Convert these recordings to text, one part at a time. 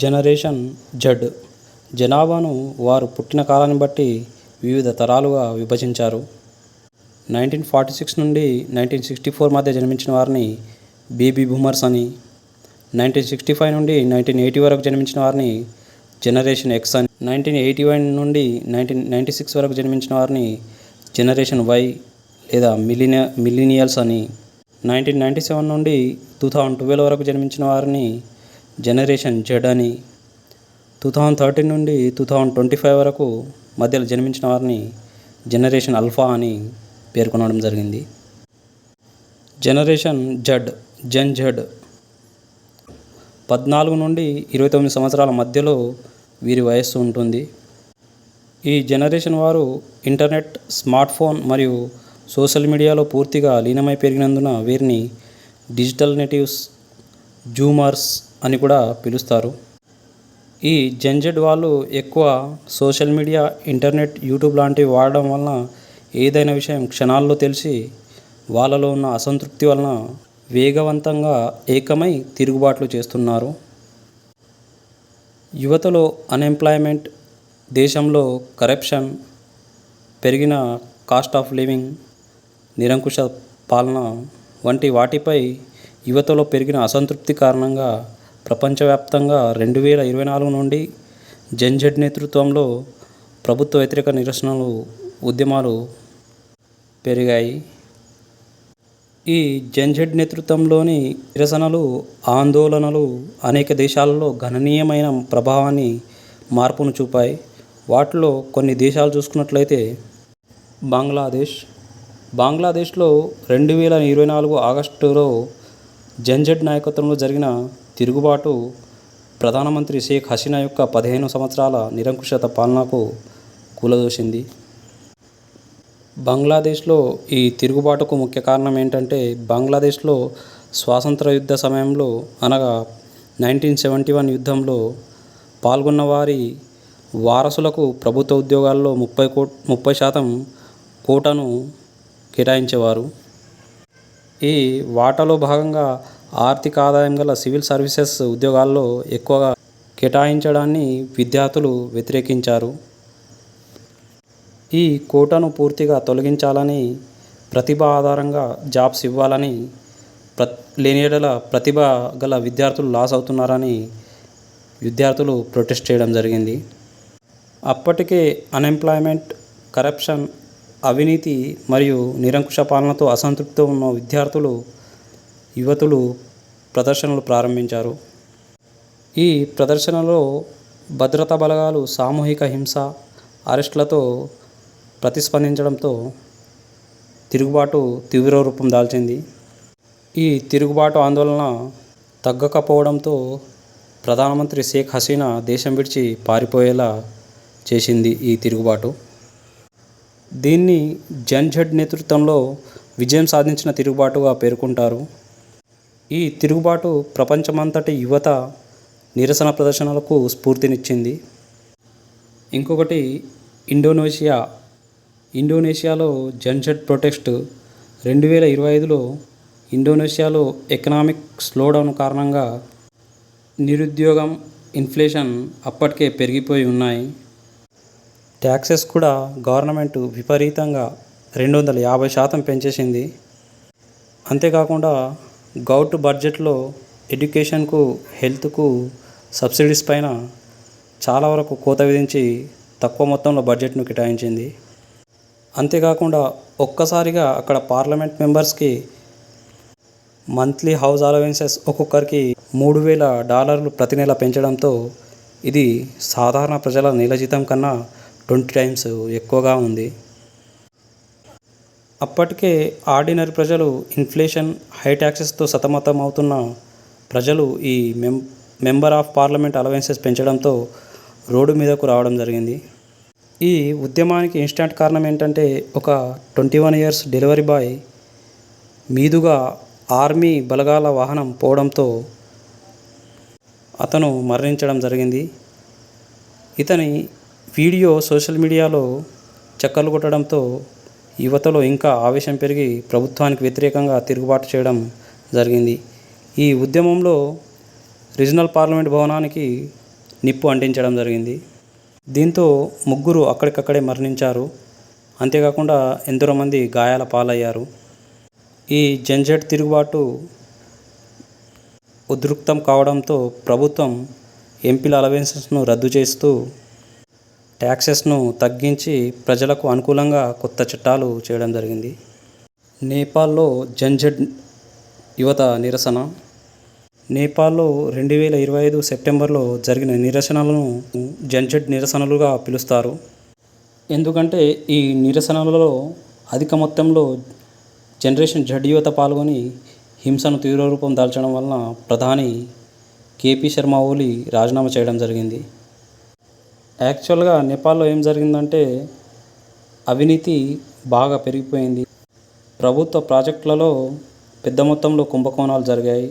Generation Z జనాభాను వారు పుట్టిన కాలాన్ని బట్టి వివిధ తరాలుగా విభజించారు. 1946 నుండి 1964 మధ్య జన్మించిన వారిని బేబీ బూమర్స్ అని, 1965 నుండి 1980 వరకు జన్మించిన వారిని జనరేషన్ ఎక్స్ అని, 1981 నుండి 1996 వరకు జన్మించిన వారిని జనరేషన్ వై లేదా మిలీనియల్స్ అని, 1997 నుండి 2012 వరకు జన్మించిన వారిని జనరేషన్ జెడ్ అని, 2013 నుండి 2025 వరకు మధ్యలో జన్మించిన వారిని జనరేషన్ ఆల్ఫా అని పేర్కొనడం జరిగింది. జనరేషన్ జెడ్ జెన్ జెడ్ 14 నుండి 29 సంవత్సరాల మధ్యలో వీరి వయస్సు ఉంటుంది. ఈ జనరేషన్ వారు ఇంటర్నెట్, స్మార్ట్ ఫోన్ మరియు సోషల్ మీడియాలో పూర్తిగా లీనమై పెరిగినందున వీరిని డిజిటల్ నేటివ్స్, జూమర్స్ అని కూడా పిలుస్తారు. ఈ జెన్ జెడ్ వాళ్ళు ఎక్కువ సోషల్ మీడియా, ఇంటర్నెట్, యూట్యూబ్ లాంటివి వాడడం వలన ఏదైనా విషయం క్షణాల్లో తెలిసి వాళ్ళలో ఉన్న అసంతృప్తి వలన వేగవంతంగా ఏకమై తిరుగుబాట్లు చేస్తున్నారు. యువతలో అన్ఎంప్లాయ్మెంట్, దేశంలో కరప్షన్, పెరిగిన కాస్ట్ ఆఫ్ లివింగ్, నిరంకుశ పాలన వంటి వాటిపై యువతలో పెరిగిన అసంతృప్తి కారణంగా ప్రపంచవ్యాప్తంగా 2024 నుండి జెన్ జెడ్ నేతృత్వంలో ప్రభుత్వ వ్యతిరేక నిరసనలు, ఉద్యమాలు పెరిగాయి. ఈ జెన్ జెడ్ నేతృత్వంలోని నిరసనలు, ఆందోళనలు అనేక దేశాలలో గణనీయమైన ప్రభావాన్ని, మార్పును చూపాయి. వాటిలో కొన్ని దేశాలు చూసుకున్నట్లయితే బంగ్లాదేశ్లో 2024 ఆగస్టులో జెన్ జెడ్ నాయకత్వంలో జరిగిన తిరుగుబాటు ప్రధానమంత్రి షేక్ హసీనా యొక్క 15 సంవత్సరాల నిరంకుశత పాలనకు కూలదోసింది. బంగ్లాదేశ్లో ఈ తిరుగుబాటుకు ముఖ్య కారణం ఏంటంటే, బంగ్లాదేశ్లో స్వాతంత్ర యుద్ధ సమయంలో అనగా 1971 యుద్ధంలో పాల్గొన్న వారి వారసులకు ప్రభుత్వ ఉద్యోగాల్లో 30% కోటాను కేటాయించేవారు. ఈ వాటాలో భాగంగా ఆర్థిక ఆదాయం గల సివిల్ సర్వీసెస్ ఉద్యోగాల్లో ఎక్కువగా కేటాయించడాన్ని విద్యార్థులు వ్యతిరేకించారు. ఈ కోటాను పూర్తిగా తొలగించాలని, ప్రతిభ ఆధారంగా జాబ్స్ ఇవ్వాలని, లేని యెడల ప్రతిభ గల విద్యార్థులు లాస్ అవుతున్నారని విద్యార్థులు ప్రొటెస్ట్ చేయడం జరిగింది. అప్పటికే అన్ఎంప్లాయ్మెంట్, కరప్షన్, అవినీతి మరియు నిరంకుశ పాలనతో అసంతృప్తితో ఉన్న విద్యార్థులు, యువతులు ప్రదర్శనలు ప్రారంభించారు. ఈ ప్రదర్శనలో భద్రతా బలగాలు సామూహిక హింస, అరెస్టులతో ప్రతిస్పందించడంతో తిరుగుబాటు తీవ్ర రూపం దాల్చింది. ఈ తిరుగుబాటు ఆందోళన తగ్గకపోవడంతో ప్రధానమంత్రి షేక్ హసీనా దేశం విడిచి పారిపోయేలా చేసింది ఈ తిరుగుబాటు. దీన్ని జెన్ జెడ్ నేతృత్వంలో విజయం సాధించిన తిరుగుబాటుగా పేర్కొంటారు. ఈ తిరుగుబాటు ప్రపంచమంతటి యువత నిరసన ప్రదర్శనలకు స్ఫూర్తినిచ్చింది. ఇంకొకటి ఇండోనేషియాలో జెన్ జెడ్ ప్రొటెస్ట్ 2025లో ఇండోనేషియాలో ఎకనామిక్ స్లోడౌన్ కారణంగా నిరుద్యోగం, ఇన్ఫ్లేషన్ అప్పటికే పెరిగిపోయి ఉన్నాయి. ట్యాక్సెస్ కూడా గవర్నమెంట్ విపరీతంగా 250% పెంచేసింది. అంతేకాకుండా గౌట్ బడ్జెట్లో ఎడ్యుకేషన్కు, హెల్త్కు సబ్సిడీస్ పైన చాలా వరకు కోత విధించి తక్కువ మొత్తంలో బడ్జెట్ను కేటాయించింది. అంతేకాకుండా ఒక్కసారిగా అక్కడ పార్లమెంట్ మెంబర్స్కి మంత్లీ హౌస్ అలవెన్సెస్ ఒక్కొక్కరికి $3,000 ప్రతి నెల పెంచడంతో ఇది సాధారణ ప్రజల నెల జీతం కన్నా 20 times ఎక్కువగా ఉంది. అప్పటికే ఆర్డినరీ ప్రజలు, ఇన్ఫ్లేషన్, హై ట్యాక్సెస్తో సతమతం అవుతున్న ప్రజలు ఈ మెంబర్ ఆఫ్ పార్లమెంట్ అలవెన్సెస్ పెంచడంతో రోడ్డు మీదకు రావడం జరిగింది. ఈ ఉద్యమానికి ఇన్స్టెంట్ కారణం ఏంటంటే, ఒక 21 years డెలివరీ బాయ్ మీదుగా ఆర్మీ బలగాల వాహనం పోవడంతో అతను మరణించడం జరిగింది. ఇతని వీడియో సోషల్ మీడియాలో చక్కర్లు కొట్టడంతో యువతలో ఇంకా ఆవేశం పెరిగి ప్రభుత్వానికి వ్యతిరేకంగా తిరుగుబాటు చేయడం జరిగింది. ఈ ఉద్యమంలో రీజనల్ పార్లమెంట్ భవనానికి నిప్పు అంటించడం జరిగింది. దీంతో ముగ్గురు అక్కడికక్కడే మరణించారు. అంతేకాకుండా ఎందరోమంది గాయాల పాలయ్యారు. ఈ జంజట్ తిరుగుబాటు ఉధృతం కావడంతో ప్రభుత్వం ఎంపీల అలవెన్సెస్ను రద్దు చేస్తూ ట్యాక్సెస్ను తగ్గించి ప్రజలకు అనుకూలంగా కొత్త చట్టాలు చేయడం జరిగింది. నేపాల్లో జంజట్ యువత నిరసన. నేపాల్లో 2025 సెప్టెంబర్లో జరిగిన నిరసనలను జంజట్ నిరసనలుగా పిలుస్తారు. ఎందుకంటే ఈ నిరసనలలో అధిక మొత్తంలో జనరేషన్ జడ్ యువత పాల్గొని హింసను తీవ్రరూపం దాల్చడం వలన ప్రధాని కేపీ శర్మ ఓలీ రాజీనామా చేయడం జరిగింది. యాక్చువల్గా నేపాల్లో ఏం జరిగిందంటే అవినీతి బాగా పెరిగిపోయింది. ప్రభుత్వ ప్రాజెక్టులలో పెద్ద మొత్తంలో కుంభకోణాలు జరిగాయి.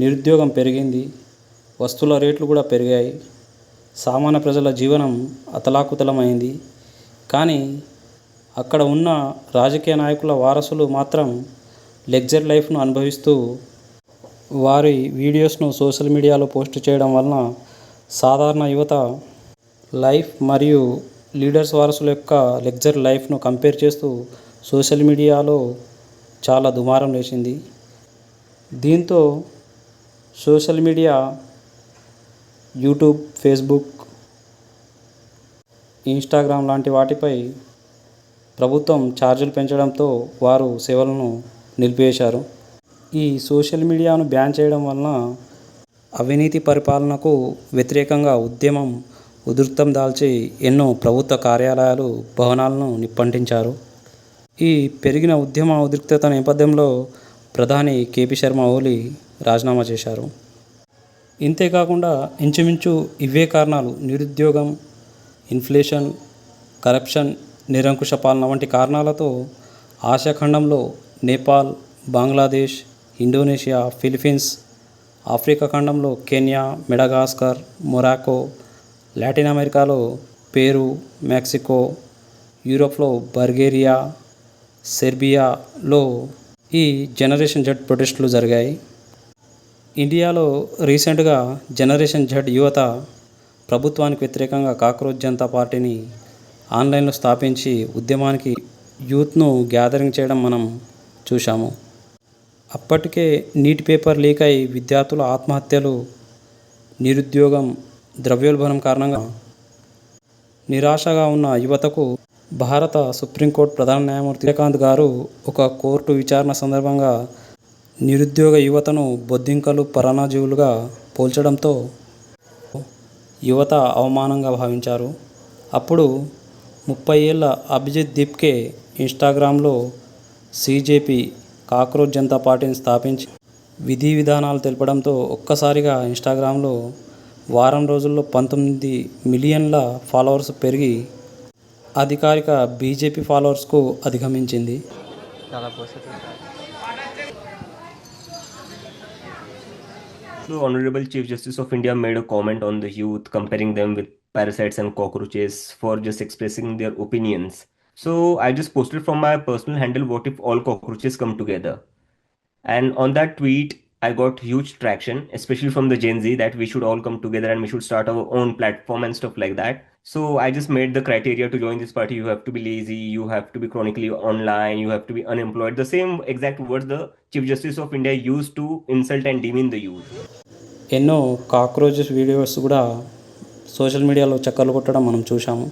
నిరుద్యోగం పెరిగింది. వస్తువుల రేట్లు కూడా పెరిగాయి. సామాన్య ప్రజల జీవనం అతలాకుతలమైంది. కానీ అక్కడ ఉన్న రాజకీయ నాయకుల వారసులు మాత్రం లగ్జరీ లైఫ్ను అనుభవిస్తూ వారి వీడియోస్ను సోషల్ మీడియాలో పోస్ట్ చేయడం వలన సాధారణ యువత లైఫ్ మరియు లీడర్స్ వారసుల యొక్క లగ్జరీ లైఫ్ను కంపేర్ చేస్తూ సోషల్ మీడియాలో చాలా దుమారం లేచింది. దీంతో social media YouTube, Facebook, Instagram లాంటి వాటిపై ప్రభుత్వం ఛార్జీలు పెంచడంతో వారు సేవలను నిలిపివేశారు. ఈ సోషల్ మీడియాను బ్యాన్ చేయడం వలన అవినీతి పరిపాలనకు వ్యతిరేకంగా ఉద్యమం ఉధృతం దాల్చి ఎన్నో ప్రభుత్వ కార్యాలయాలు, భవనాలను నిప్పంటించారు. ఈ పెరిగిన ఉద్యమ ఉద్రిక్తత నేపథ్యంలో ప్రధాని కేపీ శర్మ ఓలీ రాజీనామా చేశారు. ఇంతేకాకుండా ఇంచుమించు ఇవే కారణాలు, నిరుద్యోగం, ఇన్ఫ్లేషన్, కరప్షన్, నిరంకుశ పాలన వంటి కారణాలతో ఆసియా ఖండంలో Nepal, Bangladesh, Indonesia, Philippines, Africa ఖండంలో కెన్యా, మెడగాస్కర్, మొరాకో, లాటిన్ అమెరికాలో పెరు, మెక్సికో, యూరోప్లో బల్గేరియా, సెర్బియాలో ఈ జనరేషన్ జడ్ ప్రొటెస్టులు జరిగాయి. ఇండియాలో రీసెంట్గా జనరేషన్ జడ్ యువత ప్రభుత్వానికి వ్యతిరేకంగా కాక్రోచ్ జనతా పార్టీని ఆన్లైన్లో స్థాపించి ఉద్యమానికి యూత్ను గ్యాదరింగ్ చేయడం మనం చూశాము. అప్పటికే నీట్ పేపర్ లీక్ అయి విద్యార్థుల ఆత్మహత్యలు, నిరుద్యోగం, ద్రవ్యోల్బణం కారణంగా నిరాశగా ఉన్న యువతకు భారత సుప్రీంకోర్టు ప్రధాన న్యాయమూర్తి సూర్యకాంత్ గారు ఒక కోర్టు విచారణ సందర్భంగా నిరుద్యోగ యువతను బొద్దింకలు, పరాన్నజీవులుగా పోల్చడంతో యువత అవమానంగా భావించారు. అప్పుడు 30 ఏళ్ల అభిజిత్ దీప్కే ఇన్స్టాగ్రామ్లో సీజేపీ కాక్రోచ్ జనతా పార్టీని స్థాపించి విధి విధానాలు తెలపడంతో ఒక్కసారిగా ఇన్స్టాగ్రామ్లో వారం రోజుల్లో 19 మిలియన్ల ఫాలోవర్స్ పెరిగి అధికారిక BJP ఫాలోవర్స్కు అధిగమించింది. So, Honorable Chief Justice of India made a comment on the youth, comparing them with parasites and cockroaches for just expressing their opinions. So, I just posted from my personal handle, what if all cockroaches come together? And on that tweet, I got huge traction, especially from the Gen Z, that we should all come together and we should start our own platform and stuff like that. So I just made the criteria to join this party. You have to be lazy, you have to be chronically online, you have to be unemployed. The same exact words the Chief Justice of India used to insult and demean the youth. ఎన్నో cockroaches videos కూడా social మీడియాలో చక్కర్లు కొట్టడం మనం చూసాము.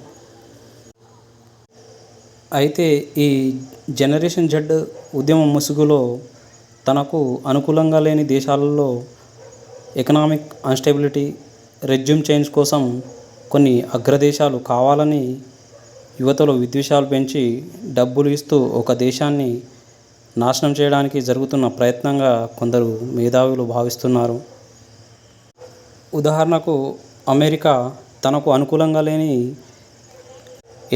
అయితే ఈ generation Z ఉద్యమం ముసుగులో తనకు అనుకూలంగా లేని దేశాలలో ఎకనామిక్ అన్స్టెబిలిటీ, రెజ్యూమ్ చేంజ్ కోసం కొన్ని అగ్రదేశాలు కావాలని యువతలో విద్వేషాలు పెంచి డబ్బులు ఇస్తూ ఒక దేశాన్ని నాశనం చేయడానికి జరుగుతున్న ప్రయత్నంగా కొందరు మేధావులు భావిస్తున్నారు. ఉదాహరణకు అమెరికా తనకు అనుకూలంగా లేని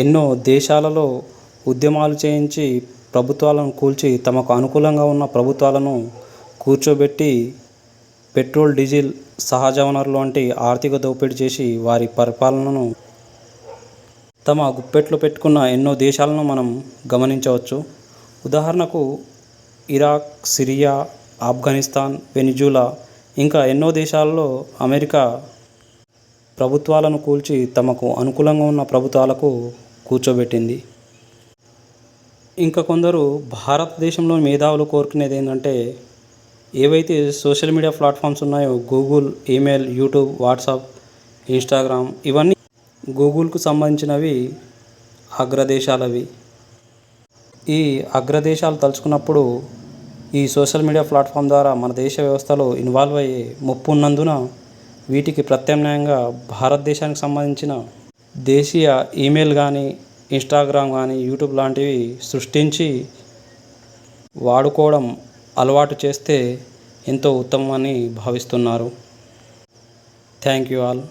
ఎన్నో దేశాలలో ఉద్యమాలు చేయించి ప్రభుత్వాలను కూల్చి తమకు అనుకూలంగా ఉన్న ప్రభుత్వాలను కూర్చోబెట్టి పెట్రోల్, డీజిల్, సహజ వనరులు వంటి ఆర్థిక దోపిడీ చేసి వారి పరిపాలనను తమ గుప్పెట్లో పెట్టుకున్న ఎన్నో దేశాలను మనం గమనించవచ్చు. ఉదాహరణకు ఇరాక్, సిరియా, ఆఫ్ఘనిస్తాన్, వెనిజులా ఇంకా ఎన్నో దేశాలలో అమెరికా ప్రభుత్వాలను కూల్చి తమకు అనుకూలంగా ఉన్న ప్రభుత్వాలకు కూర్చోబెట్టింది. ఇంకా కొందరు భారతదేశంలో మేధావులు కోరుకునేది ఏంటంటే, ఏవైతే సోషల్ మీడియా ప్లాట్ఫామ్స్ ఉన్నాయో Google, email, YouTube, WhatsApp, Instagram, ఇవన్నీ గూగుల్కు సంబంధించినవి అగ్రదేశాలవి. ఈ అగ్రదేశాలు తలుచుకున్నప్పుడు ఈ సోషల్ మీడియా ప్లాట్ఫామ్ ద్వారా మన దేశ వ్యవస్థలో ఇన్వాల్వ్ అయ్యే ముప్పు ఉన్నందున వీటికి ప్రత్యామ్నాయంగా భారతదేశానికి సంబంధించిన దేశీయ ఈమెయిల్ కానీ, ఇన్స్టాగ్రామ్ కానీ, యూట్యూబ్ లాంటివి సృష్టించి వాడుకోవడం అలవాటు చేస్తే ఎంతో ఉత్తమమని భావిస్తున్నారు. Thank you all.